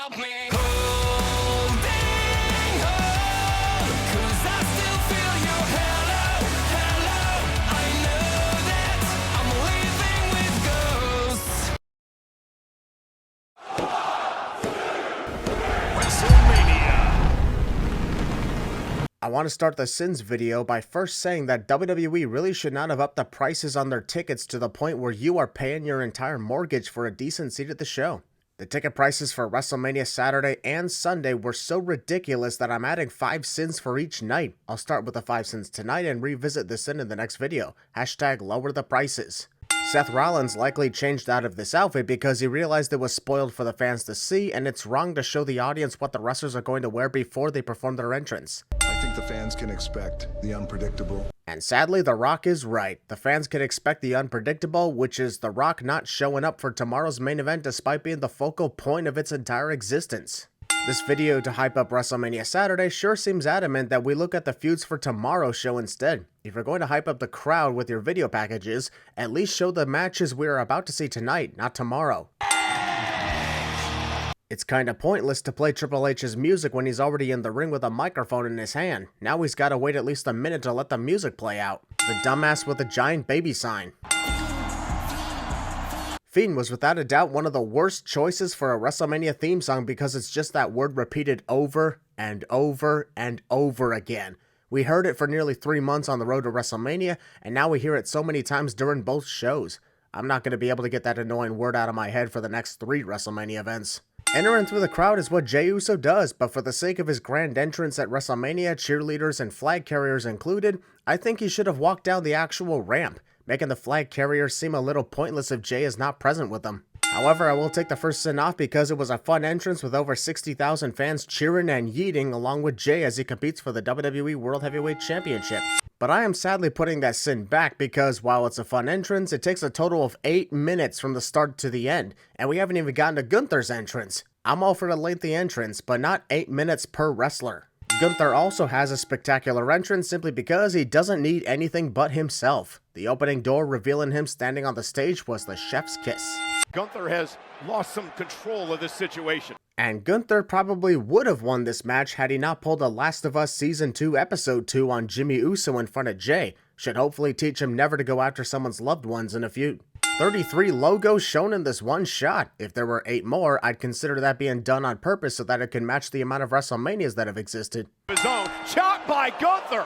help me holding on, 'cause I still feel your hello, hello. I know that I'm living with ghosts. WrestleMania. I want to start the Sins video by first saying that WWE really should not have upped the prices on their tickets to the point where you are paying your entire mortgage for a decent seat at the show. The ticket prices for WrestleMania Saturday and Sunday were so ridiculous that I'm adding 5 sins for each night. I'll start with the 5 sins tonight and revisit the sin in the next video. Hashtag lower the prices. Seth Rollins likely changed out of this outfit because he realized it was spoiled for the fans to see, and it's wrong to show the audience what the wrestlers are going to wear before they perform their entrance. I think the fans can expect the unpredictable. And sadly, The Rock is right. The fans can expect the unpredictable, which is The Rock not showing up for tomorrow's main event despite being the focal point of its entire existence. This video to hype up WrestleMania Saturday sure seems adamant that we look at the feuds for tomorrow's show instead. If you're going to hype up the crowd with your video packages, at least show the matches we are about to see tonight, not tomorrow. It's kinda pointless to play Triple H's music when he's already in the ring with a microphone in his hand. Now he's gotta wait at least a minute to let the music play out. The dumbass with a giant baby sign. Fiend was without a doubt one of the worst choices for a WrestleMania theme song because it's just that word repeated over and over and over again. We heard it for nearly 3 months on the road to WrestleMania, and now we hear it so many times during both shows. I'm not gonna be able to get that annoying word out of my head for the next 3 WrestleMania events. Entering through the crowd is what Jey Uso does, but for the sake of his grand entrance at WrestleMania, cheerleaders and flag carriers included, I think he should have walked down the actual ramp, making the flag carriers seem a little pointless if Jey is not present with them. However, I will take the first sin off because it was a fun entrance with over 60,000 fans cheering and yeeting along with Jey as he competes for the WWE World Heavyweight Championship. But I am sadly putting that sin back because while it's a fun entrance, it takes a total of 8 minutes from the start to the end, and we haven't even gotten to Gunther's entrance. I'm all for the lengthy entrance, but not 8 minutes per wrestler. Gunther also has a spectacular entrance simply because he doesn't need anything but himself. The opening door revealing him standing on the stage was the chef's kiss. Gunther has lost some control of this situation. And Gunther probably would have won this match had he not pulled a Last of Us Season 2 Episode 2 on Jimmy Uso in front of Jey. Should hopefully teach him never to go after someone's loved ones in a feud. 33 logos shown in this one shot. If there were 8 more, I'd consider that being done on purpose so that it can match the amount of WrestleManias that have existed. His own chop by Gunther.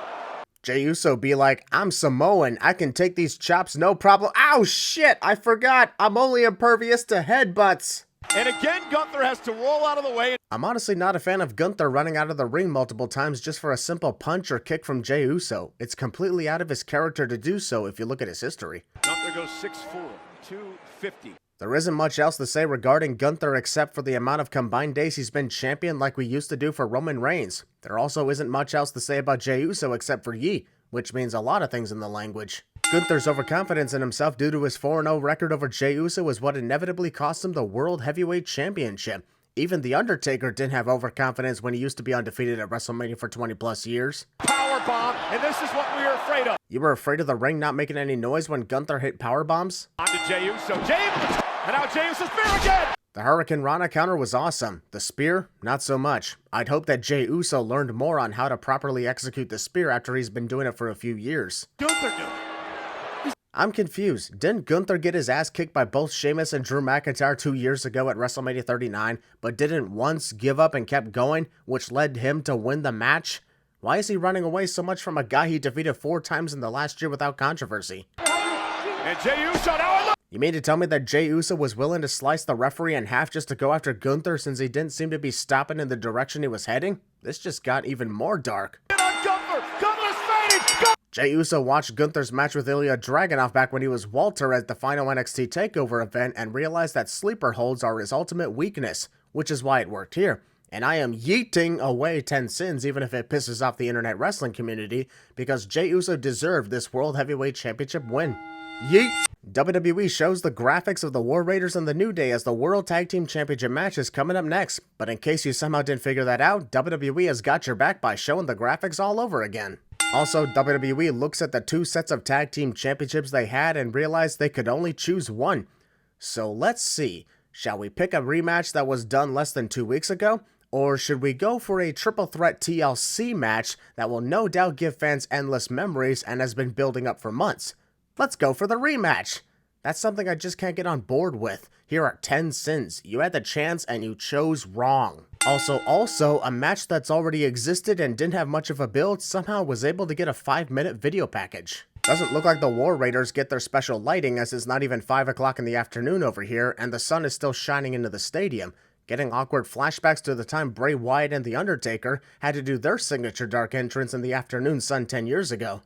Jey Uso be like, I'm Samoan, I can take these chops no problem. Ow, shit, I forgot, I'm only impervious to headbutts. And again, Gunther has to roll out of the way. I'm honestly not a fan of Gunther running out of the ring multiple times just for a simple punch or kick from Jey Uso. It's completely out of his character to do so if you look at his history. Gunther goes 6'4", 250. There isn't much else to say regarding Gunther except for the amount of combined days he's been champion like we used to do for Roman Reigns. There also isn't much else to say about Jey Uso except for ye, which means a lot of things in the language. Gunther's overconfidence in himself due to his 4-0 record over Jey Uso is what inevitably cost him the World Heavyweight Championship. Even The Undertaker didn't have overconfidence when he used to be undefeated at WrestleMania for 20 plus years. Powerbomb, and this is what we are afraid of. You were afraid of the ring not making any noise when Gunther hit powerbombs? On to Jey Uso. Jey, and now Jey Uso's spear again. The Hurricane Rana counter was awesome. The spear, not so much. I'd hope that Jey Uso learned more on how to properly execute the spear after he's been doing it for a few years. Gunther do. I'm confused. Didn't Gunther get his ass kicked by both Sheamus and Drew McIntyre 2 years ago at WrestleMania 39, but didn't once give up and kept going, which led him to win the match? Why is he running away so much from a guy he defeated 4 times in the last year without controversy? And Jey Uso now in the... You mean to tell me that Jey Uso was willing to slice the referee in half just to go after Gunther since he didn't seem to be stopping in the direction he was heading? This just got even more dark. Gunther! Gunther's fading! Jey Uso watched Gunther's match with Ilya Dragunov back when he was Walter at the final NXT TakeOver event and realized that sleeper holds are his ultimate weakness, which is why it worked here. And I am yeeting away 10 sins even if it pisses off the internet wrestling community because Jey Uso deserved this World Heavyweight Championship win. Yeet! WWE shows the graphics of the War Raiders and the New Day as the World Tag Team Championship match is coming up next. But in case you somehow didn't figure that out, WWE has got your back by showing the graphics all over again. Also, WWE looks at the 2 sets of tag team championships they had and realized they could only choose one. So let's see. Shall we pick a rematch that was done less than 2 weeks ago? Or should we go for a triple threat TLC match that will no doubt give fans endless memories and has been building up for months? Let's go for the rematch! That's something I just can't get on board with. Here are 10 sins. You had the chance and you chose wrong. Also, a match that's already existed and didn't have much of a build somehow was able to get a 5-minute video package. Doesn't look like the War Raiders get their special lighting, as it's not even 5 o'clock in the afternoon over here and the sun is still shining into the stadium, getting awkward flashbacks to the time Bray Wyatt and The Undertaker had to do their signature dark entrance in the afternoon sun 10 years ago.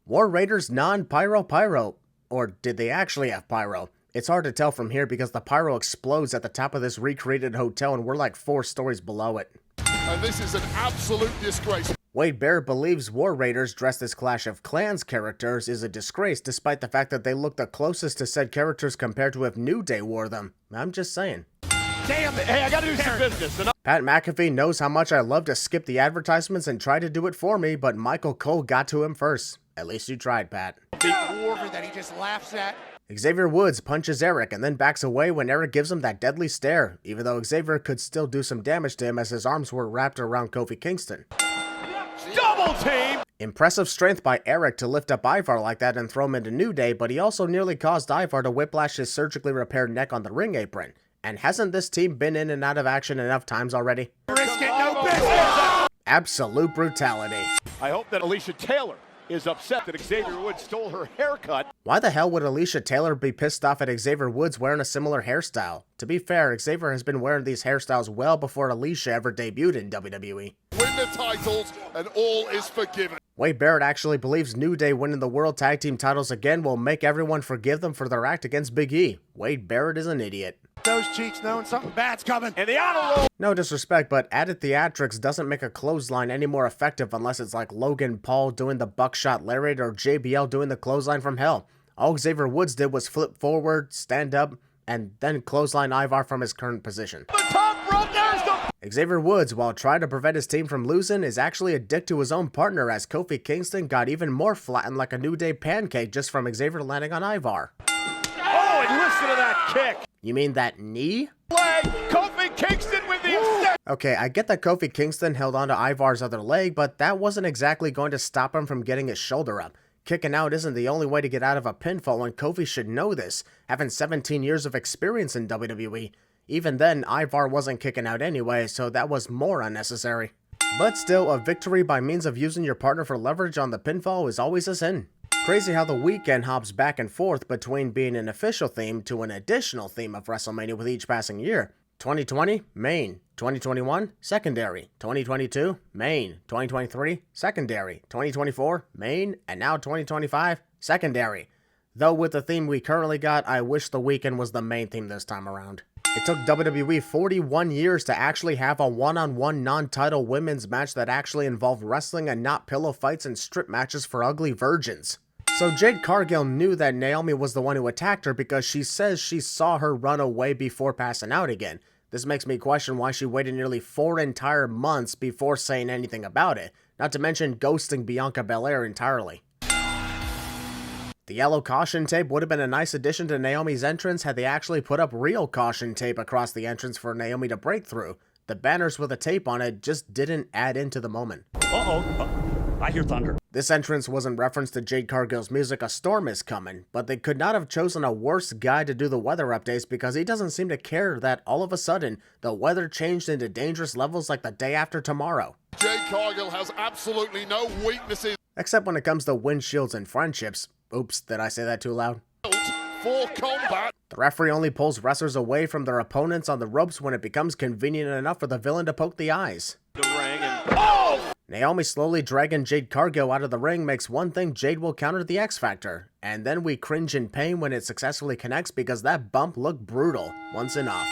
War Raiders non-pyro. Or did they actually have pyro? It's hard to tell from here because the pyro explodes at the top of this recreated hotel and we're like 4 stories below it. And this is an absolute disgrace. Wade Barrett believes War Raiders dressed as Clash of Clans characters is a disgrace despite the fact that they look the closest to said characters compared to if New Day wore them. I'm just saying. Damn it. Hey, I gotta do some business. Pat McAfee knows how much I love to skip the advertisements and try to do it for me, but Michael Cole got to him first. At least you tried, Pat. That he just laughs at. Xavier Woods punches Eric and then backs away when Eric gives him that deadly stare, even though Xavier could still do some damage to him as his arms were wrapped around Kofi Kingston. Double team! Impressive strength by Eric to lift up Ivar like that and throw him into New Day, but he also nearly caused Ivar to whiplash his surgically repaired neck on the ring apron. And hasn't this team been in and out of action enough times already? Brisket, no business. Absolute brutality. I hope that Alicia Taylor is upset that Xavier Woods stole her haircut. Why the hell would Alicia Taylor be pissed off at Xavier Woods wearing a similar hairstyle? To be fair, Xavier has been wearing these hairstyles well before Alicia ever debuted in WWE. Win the titles and all is forgiven. Wade Barrett actually believes New Day winning the World Tag Team titles again will make everyone forgive them for their act against Big E. Wade Barrett is an idiot. Those cheeks knowing something bad's coming. And the honor roll. No disrespect, but added theatrics doesn't make a clothesline any more effective unless it's like Logan Paul doing the buckshot lariat or JBL doing the clothesline from hell. All Xavier Woods did was flip forward, stand up, and then clothesline Ivar from his current position. The top rope, there's the... Xavier Woods, while trying to prevent his team from losing, is actually a dick to his own partner as Kofi Kingston got even more flattened like a New Day pancake just from Xavier landing on Ivar. Oh, and listen to that kick. You mean that knee? Leg, Kofi Kingston with the extend. Okay, I get that Kofi Kingston held onto Ivar's other leg, but that wasn't exactly going to stop him from getting his shoulder up. Kicking out isn't the only way to get out of a pinfall, and Kofi should know this, having 17 years of experience in WWE. Even then, Ivar wasn't kicking out anyway, so that was more unnecessary. But still, a victory by means of using your partner for leverage on the pinfall is always a sin. Crazy how the weekend hops back and forth between being an official theme to an additional theme of WrestleMania with each passing year. 2020, main. 2021, secondary. 2022, main. 2023, secondary. 2024, main. And now 2025, secondary. Though with the theme we currently got, I wish the weekend was the main theme this time around. It took WWE 41 years to actually have a one-on-one non-title women's match that actually involved wrestling and not pillow fights and strip matches for ugly virgins. So Jade Cargill knew that Naomi was the one who attacked her because she says she saw her run away before passing out again. This makes me question why she waited nearly 4 entire months before saying anything about it, not to mention ghosting Bianca Belair entirely. The yellow caution tape would have been a nice addition to Naomi's entrance had they actually put up real caution tape across the entrance for Naomi to break through. The banners with the tape on it just didn't add into the moment. I hear thunder. This entrance was in reference to Jade Cargill's music A Storm Is Coming, but they could not have chosen a worse guy to do the weather updates because he doesn't seem to care that all of a sudden the weather changed into dangerous levels like the day after tomorrow. Jade Cargill has absolutely no weaknesses. Except when it comes to windshields and friendships. Oops, did I say that too loud? For combat. The referee only pulls wrestlers away from their opponents on the ropes when it becomes convenient enough for the villain to poke the eyes. The ring and... Naomi slowly dragging Jade Cargill out of the ring makes one thing Jade will counter the X Factor, and then we cringe in pain when it successfully connects because that bump looked brutal. Once enough.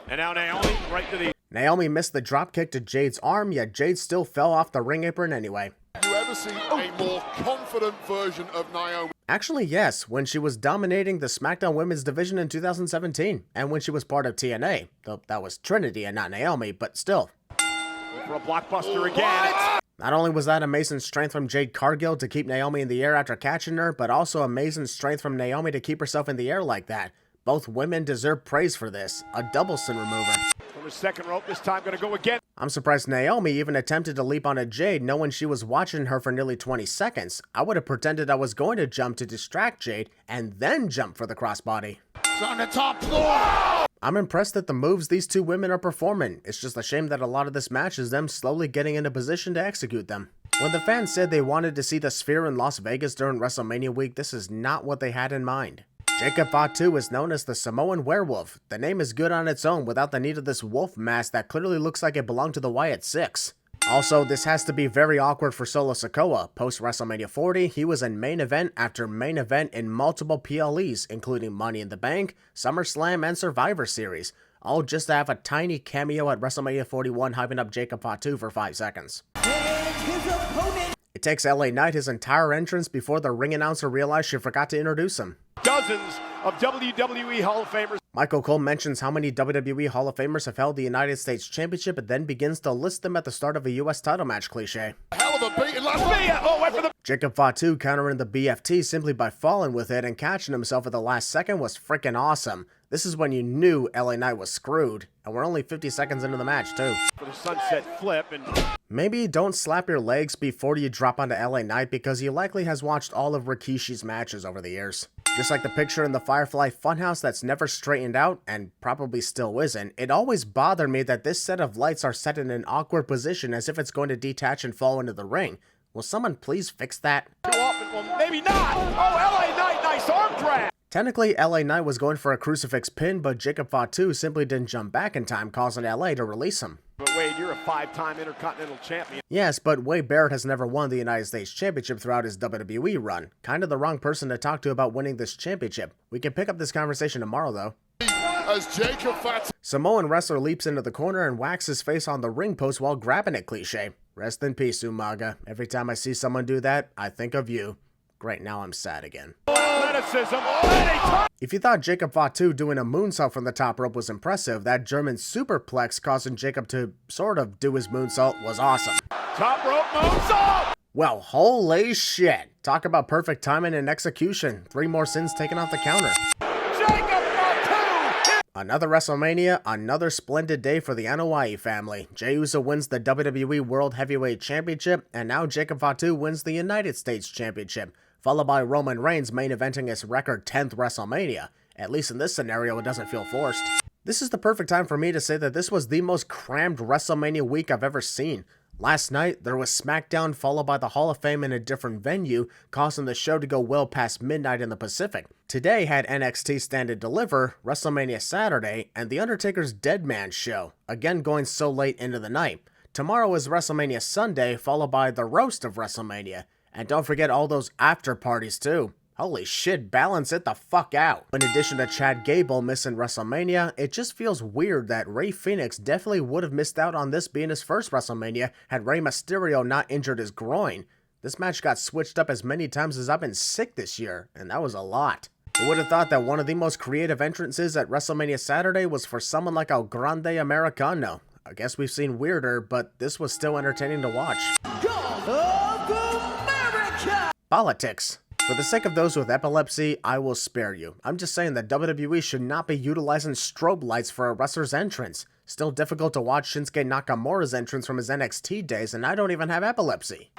And now Naomi right to the... Naomi missed the drop kick to Jade's arm, yet Jade still fell off the ring apron anyway. Have you ever seen a more confident version of Naomi? Actually, yes, when she was dominating the SmackDown Women's Division in 2017, and when she was part of TNA, though that was Trinity and not Naomi, but still. For a blockbuster again. Not only was that amazing strength from Jade Cargill to keep Naomi in the air after catching her, but also amazing strength from Naomi to keep herself in the air like that. Both women deserve praise for this. A double sin remover. From the second rope, this time going to go again. I'm surprised Naomi even attempted to leap on a Jade knowing she was watching her for nearly 20 seconds. I would have pretended I was going to jump to distract Jade and then jump for the crossbody. It's on the top floor. I'm impressed at the moves these two women are performing. It's just a shame that a lot of this match is them slowly getting into position to execute them. When the fans said they wanted to see the Sphere in Las Vegas during WrestleMania week, this is not what they had in mind. Jacob Fatu is known as the Samoan Werewolf. The name is good on its own without the need of this wolf mask that clearly looks like it belonged to the Wyatt Six. Also, this has to be very awkward for Solo Sikoa. Post WrestleMania 40, he was in main event after main event in multiple PLEs, including Money in the Bank, SummerSlam, and Survivor Series, all just to have a tiny cameo at WrestleMania 41 hyping up Jacob Fatu for 5 seconds. It takes LA Knight his entire entrance before the ring announcer realized she forgot to introduce him. Dozens of WWE Hall of Famers. Michael Cole mentions how many WWE Hall of Famers have held the United States Championship and then begins to list them at the start of a US title match cliche. Hell of a beat in Las Vegas. Jacob Fatu countering the BFT simply by falling with it and catching himself at the last second was freaking awesome. This is when you knew LA Knight was screwed, and we're only 50 seconds into the match too. For the sunset flip and Maybe don't slap your legs before you drop onto LA Knight because he likely has watched all of Rikishi's matches over the years. Just like the picture in the Firefly Funhouse that's never straightened out, and probably still isn't, it always bothered me that this set of lights are set in an awkward position as if it's going to detach and fall into the ring. Will someone please fix that? too often. Well, maybe not. Oh, LA Knight, nice arm drag. Technically, LA Knight was going for a crucifix pin, but Jacob Fatu simply didn't jump back in time, causing LA to release him. But Wade, you're a 5-time Intercontinental Champion. Yes, but Wade Barrett has never won the United States Championship throughout his WWE run. Kind of the wrong person to talk to about winning this championship. We can pick up this conversation tomorrow, though. As Jacob Fatu Samoan wrestler leaps into the corner and whacks his face on the ring post while grabbing it cliche. Rest in peace, Umaga. Every time I see someone do that, I think of you. Great, now I'm sad again. Athleticism. If you thought Jacob Fatu doing a moonsault from the top rope was impressive, that German superplex causing Jacob to sort of do his moonsault was awesome. Top rope moonsault. Well, holy shit. Talk about perfect timing and execution. 3 more sins taken off the counter. Jacob Fatu. Another WrestleMania, another splendid day for the Anoa'i family. Jey Uso wins the WWE World Heavyweight Championship, and now Jacob Fatu wins the United States Championship, followed by Roman Reigns main eventing his record 10th WrestleMania. At least in this scenario, it doesn't feel forced. This is the perfect time for me to say that this was the most crammed WrestleMania week I've ever seen. Last night, there was SmackDown followed by the Hall of Fame in a different venue, causing the show to go well past midnight in the Pacific. Today had NXT Stand and Deliver, WrestleMania Saturday, and The Undertaker's Dead Man show, again going so late into the night. Tomorrow is WrestleMania Sunday, followed by the Roast of WrestleMania. And don't forget all those after parties too. Holy shit, balance it the fuck out. In addition to Chad Gable missing WrestleMania, it just feels weird that Rey Fenix definitely would have missed out on this being his first WrestleMania had Rey Mysterio not injured his groin. This match got switched up as many times as I've been sick this year, and that was a lot. Who would have thought that one of the most creative entrances at WrestleMania Saturday was for someone like El Grande Americano? I guess we've seen weirder, but this was still entertaining to watch. Politics. For the sake of those with epilepsy, I will spare you. I'm just saying that WWE should not be utilizing strobe lights for a wrestler's entrance. Still difficult to watch Shinsuke Nakamura's entrance from his NXT days, and I don't even have epilepsy.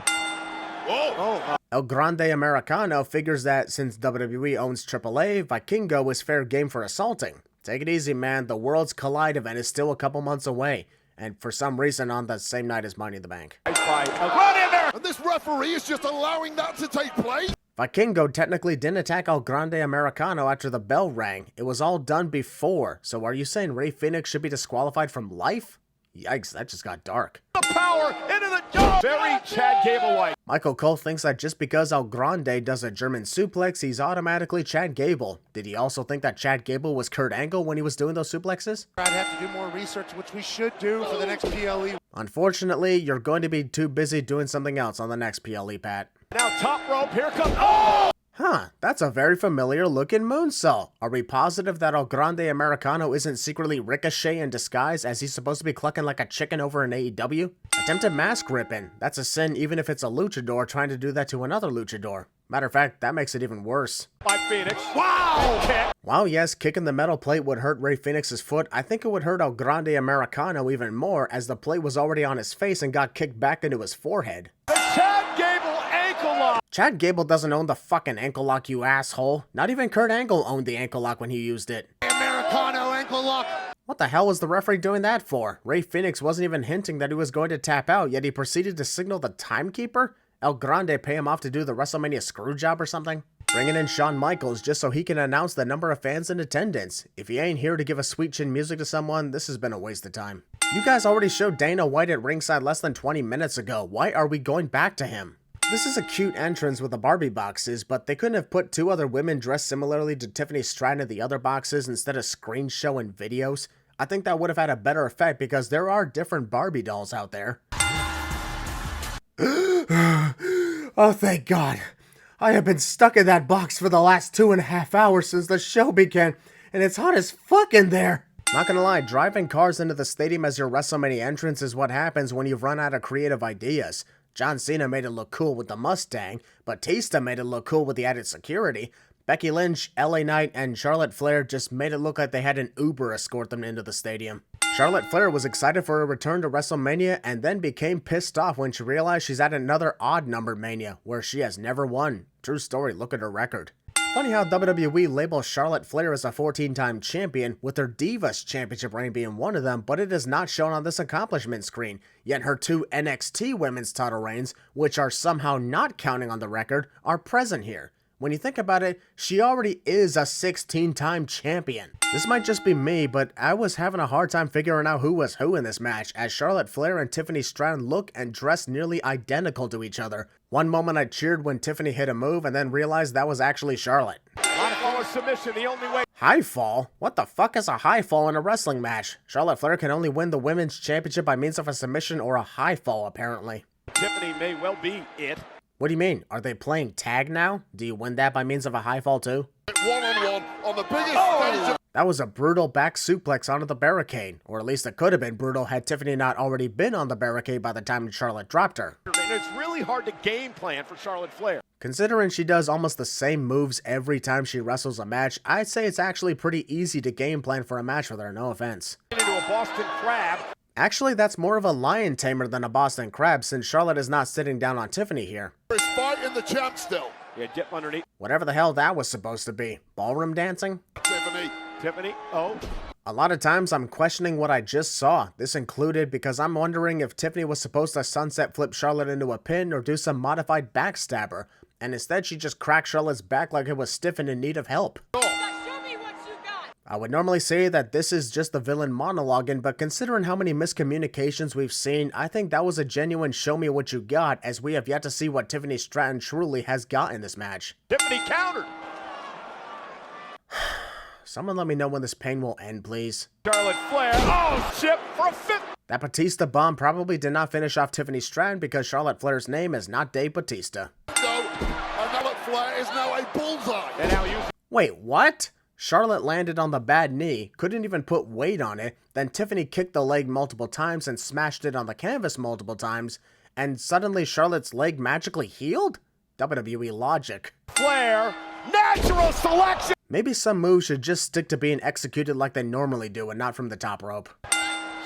El Grande Americano figures that since WWE owns AAA, Vikingo is fair game for assaulting. Take it easy, man. The Worlds Collide event is still a couple months away, and for some reason on the same night as Money in the Bank. and this referee is just allowing that to take place. Vikingo technically didn't attack El Grande Americano after the bell rang. It was all done before. So are you saying Rey Fenix should be disqualified from life? Yikes, that just got dark. The power into the jaw. Very Chad Gable-like. Michael Cole thinks that just because El Grande does a German suplex, he's automatically Chad Gable. Did he also think that Chad Gable was Kurt Angle when he was doing those suplexes? I'd have to do more research, which we should do for the next PLE. Unfortunately, you're going to be too busy doing something else on the next PLE, Pat. Now top rope, here comes, oh! Huh, that's a very familiar looking moonsault. Are we positive that El Grande Americano isn't secretly Ricochet in disguise as he's supposed to be clucking like a chicken over in AEW? Attempted mask ripping. That's a sin even if it's a luchador trying to do that to another luchador. Matter of fact, that makes it even worse. By Phoenix. Wow! Kick. While yes, kicking the metal plate would hurt Rey Fenix's foot, I think it would hurt El Grande Americano even more, as the plate was already on his face and got kicked back into his forehead. The Chad Gable ankle lock. Chad Gable doesn't own the fucking ankle lock, you asshole. Not even Kurt Angle owned the ankle lock when he used it. Americano ankle lock. What the hell was the referee doing that for? Rey Fenix wasn't even hinting that he was going to tap out, yet he proceeded to signal the timekeeper? El Grande pay him off to do the WrestleMania screw job or something? Bringing in Shawn Michaels just so he can announce the number of fans in attendance. If he ain't here to give a sweet chin music to someone, this has been a waste of time. You guys already showed Dana White at ringside less than 20 minutes ago. Why are we going back to him? This is a cute entrance with the Barbie boxes, but they couldn't have put two other women dressed similarly to Tiffany Stratton in the other boxes instead of screen showing videos. I think that would have had a better effect because there are different Barbie dolls out there. Oh, thank God. I have been stuck in that box for the last 2.5 hours since the show began, and it's hot as fuck in there. Not gonna lie, driving cars into the stadium as your WrestleMania entrance is what happens when you've run out of creative ideas. John Cena made it look cool with the Mustang, Batista made it look cool with the added security. Becky Lynch, LA Knight, and Charlotte Flair just made it look like they had an Uber escort them into the stadium. Charlotte Flair was excited for a return to WrestleMania and then became pissed off when she realized she's at another odd-numbered Mania, where she has never won. True story, look at her record. Funny how WWE labels Charlotte Flair as a 14-time champion, with her Divas Championship reign being one of them, but it is not shown on this accomplishment screen. Yet her 2 NXT Women's title reigns, which are somehow not counting on the record, are present here. When you think about it, she already is a 16-time champion. This might just be me, but I was having a hard time figuring out who was who in this match, as Charlotte Flair and Tiffany Stratton look and dress nearly identical to each other. One moment I cheered when Tiffany hit a move and then realized that was actually Charlotte. On follow submission, the only way. High fall? What the fuck is a high fall in a wrestling match? Charlotte Flair can only win the women's championship by means of a submission or a high fall, apparently. Tiffany may well be it. What do you mean? Are they playing tag now? Do you win that by means of a high fall too? One-on-one on the biggest stage of That was a brutal back suplex onto the barricade. Or at least it could have been brutal had Tiffany not already been on the barricade by the time Charlotte dropped her. And it's really hard to game plan for Charlotte Flair. Considering she does almost the same moves every time she wrestles a match, I'd say it's actually pretty easy to game plan for a match with her, no offense. Into a Boston Crab. Actually, that's more of a lion tamer than a Boston Crab, since Charlotte is not sitting down on Tiffany here. is fighting the champ still. Yeah, dip underneath. Whatever the hell that was supposed to be. Ballroom dancing? Tiffany. Oh. A lot of times I'm questioning what I just saw, this included because I'm wondering if Tiffany was supposed to sunset flip Charlotte into a pin or do some modified backstabber, and instead she just cracked Charlotte's back like it was stiff and in need of help. I would normally say that this is just the villain monologuing, but considering how many miscommunications we've seen, I think that was a genuine show me what you got, as we have yet to see what Tiffany Stratton truly has got in this match. Tiffany countered. Someone let me know when this pain will end, please. Charlotte Flair. Oh, chip for a fifth. That Batista bomb probably did not finish off Tiffany Stratton because Charlotte Flair's name is not Dave Batista. Charlotte Flair is now a bullseye. And now use. Wait, what? Charlotte landed on the bad knee, couldn't even put weight on it, then Tiffany kicked the leg multiple times and smashed it on the canvas multiple times, and suddenly Charlotte's leg magically healed? WWE logic. Flair. Natural selection. Maybe some moves should just stick to being executed like they normally do and not from the top rope.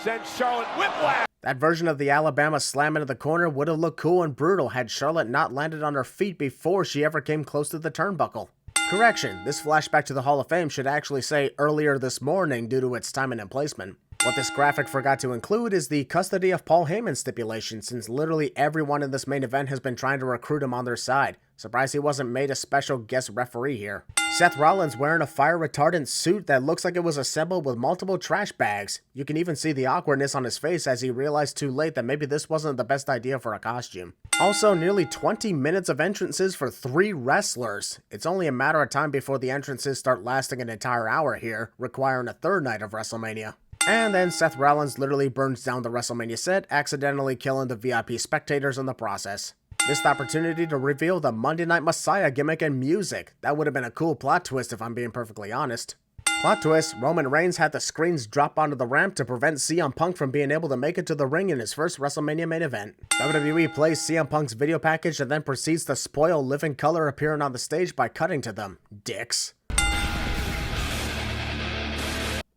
Send Charlotte whiplash. That version of the Alabama slam into the corner would have looked cool and brutal had Charlotte not landed on her feet before she ever came close to the turnbuckle. Correction, this flashback to the Hall of Fame should actually say earlier this morning due to its timing and placement. What this graphic forgot to include is the custody of Paul Heyman stipulation, since literally everyone in this main event has been trying to recruit him on their side. Surprised he wasn't made a special guest referee here. Seth Rollins wearing a fire retardant suit that looks like it was assembled with multiple trash bags. You can even see the awkwardness on his face as he realized too late that maybe this wasn't the best idea for a costume. Also, nearly 20 minutes of entrances for 3 wrestlers. It's only a matter of time before the entrances start lasting an entire hour here, requiring a third night of WrestleMania. And then Seth Rollins literally burns down the WrestleMania set, accidentally killing the VIP spectators in the process. Missed opportunity to reveal the Monday Night Messiah gimmick and music. That would have been a cool plot twist if I'm being perfectly honest. Plot twist, Roman Reigns had the screens drop onto the ramp to prevent CM Punk from being able to make it to the ring in his first WrestleMania main event. WWE plays CM Punk's video package and then proceeds to spoil Living Color appearing on the stage by cutting to them. Dicks.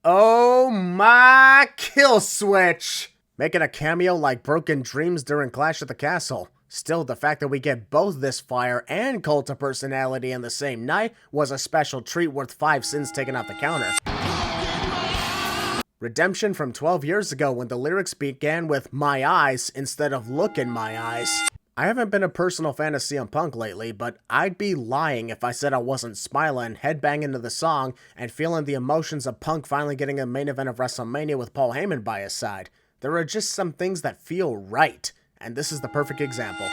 Oh my kill switch! Making a cameo like Broken Dreams during Clash at the Castle. Still, the fact that we get both this fire and cult of personality in the same night was a special treat worth 5 sins taken off the counter. Redemption from 12 years ago when the lyrics began with "my eyes" instead of "look in my eyes." I haven't been a personal fan of CM Punk lately, but I'd be lying if I said I wasn't smiling, headbanging to the song, and feeling the emotions of Punk finally getting a main event of WrestleMania with Paul Heyman by his side. There are just some things that feel right. And this is the perfect example.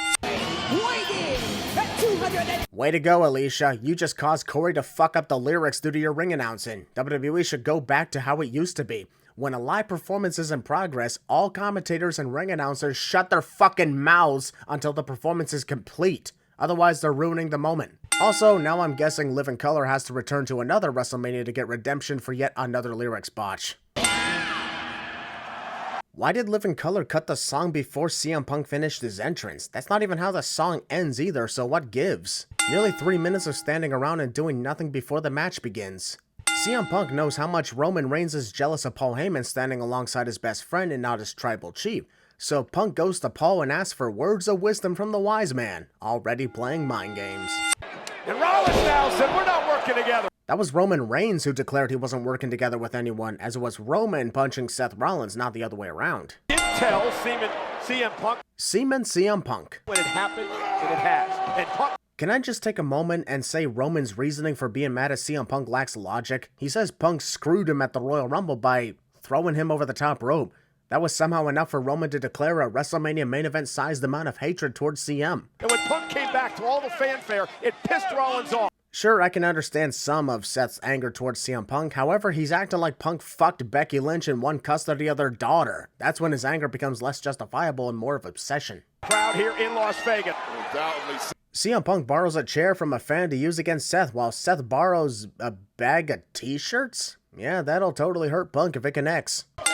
Way to go, Alicia. You just caused Corey to fuck up the lyrics due to your ring announcing. WWE should go back to how it used to be. When a live performance is in progress, all commentators and ring announcers shut their fucking mouths until the performance is complete. Otherwise, they're ruining the moment. Also, now I'm guessing Living Color has to return to another WrestleMania to get redemption for yet another lyrics botch. Why did Living Color cut the song before CM Punk finished his entrance? That's not even how the song ends either, so what gives? Nearly 3 minutes of standing around and doing nothing before the match begins. CM Punk knows how much Roman Reigns is jealous of Paul Heyman standing alongside his best friend and not his tribal chief, so Punk goes to Paul and asks for words of wisdom from the wise man, already playing mind games. And Rollins now said, "We're not working together." That was Roman Reigns who declared he wasn't working together with anyone, as it was Roman punching Seth Rollins, not the other way around. Didn't tell CM Punk CM Punk. when it happened, and it has. And Punk. Can I just take a moment and say Roman's reasoning for being mad at CM Punk lacks logic? He says Punk screwed him at the Royal Rumble by throwing him over the top rope. That was somehow enough for Roman to declare a WrestleMania main event sized amount of hatred towards CM. And when Punk came back to all the fanfare, it pissed Rollins off. Sure, I can understand some of Seth's anger towards CM Punk, however, he's acting like Punk fucked Becky Lynch and won custody of their daughter. That's when his anger becomes less justifiable and more of obsession. Crowd here in Las Vegas. CM Punk borrows a chair from a fan to use against Seth, while Seth borrows a bag of t-shirts? Yeah, that'll totally hurt Punk if it connects. What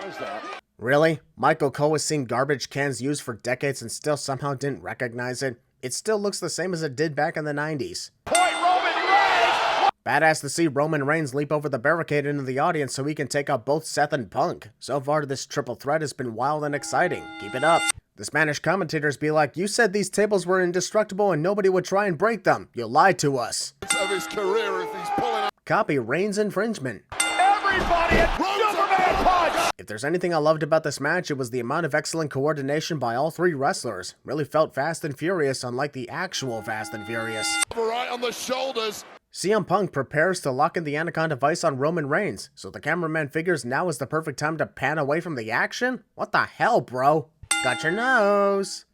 is that? Really? Michael Cole has seen garbage cans used for decades and still somehow didn't recognize it? It still looks the same as it did back in the 90s. Point Roman Reigns! Badass to see Roman Reigns leap over the barricade into the audience so he can take out both Seth and Punk. So far, this triple threat has been wild and exciting. Keep it up. The Spanish commentators be like, "You said these tables were indestructible and nobody would try and break them. You lied to us." Of his career, if he's pulling out. Copy Reigns' infringement. Everybody at Superman Punch! If there's anything I loved about this match, it was the amount of excellent coordination by all three wrestlers. Really felt fast and furious, unlike the actual Fast and Furious. Right on the shoulders. CM Punk prepares to lock in the Anaconda Vice on Roman Reigns, so the cameraman figures now is the perfect time to pan away from the action? What the hell, bro? Got your nose.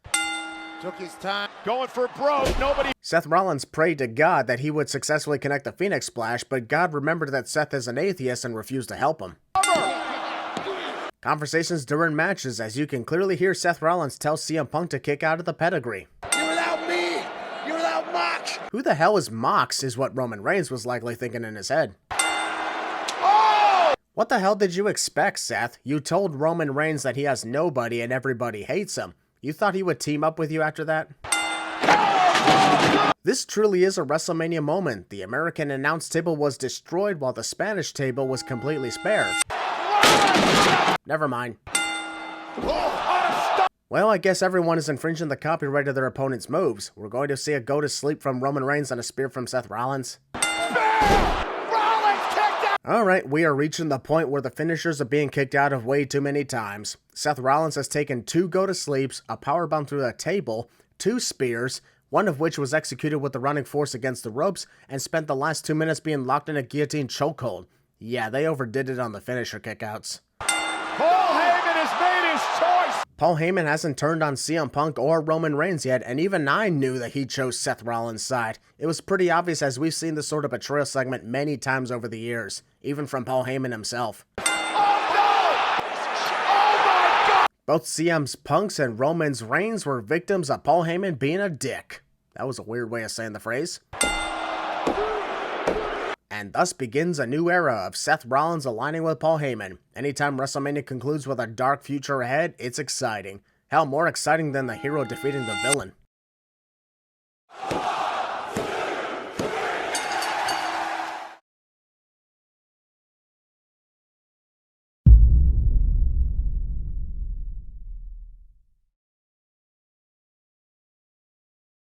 Took his time. Going for broke, nobody. Seth Rollins prayed to God that he would successfully connect the Phoenix Splash, but God remembered that Seth is an atheist and refused to help him. Conversations during matches, as you can clearly hear Seth Rollins tell CM Punk to kick out of the pedigree. You're without me. You're without Mox. Who the hell is Mox, is what Roman Reigns was likely thinking in his head. Oh! What the hell did you expect, Seth? You told Roman Reigns that he has nobody and everybody hates him. You thought he would team up with you after that? This truly is a WrestleMania moment. The American announce table was destroyed while the Spanish table was completely spared. Never mind. Well, I guess everyone is infringing the copyright of their opponent's moves. We're going to see a go to sleep from Roman Reigns and a spear from Seth Rollins. Alright, we are reaching the point where the finishers are being kicked out of way too many times. Seth Rollins has taken 2 go-to-sleeps, a powerbomb through a table, 2 spears, one of which was executed with the running force against the ropes, and spent the last 2 minutes being locked in a guillotine chokehold. Yeah, they overdid it on the finisher kickouts. Paul Heyman has made his choice! Paul Heyman hasn't turned on CM Punk or Roman Reigns yet, and even I knew that he chose Seth Rollins' side. It was pretty obvious as we've seen this sort of betrayal segment many times over the years, even from Paul Heyman himself. Both CM's Punk's and Roman's reigns were victims of Paul Heyman being a dick. That was a weird way of saying the phrase. And thus begins a new era of Seth Rollins aligning with Paul Heyman. Anytime WrestleMania concludes with a dark future ahead, it's exciting. Hell, more exciting than the hero defeating the villain.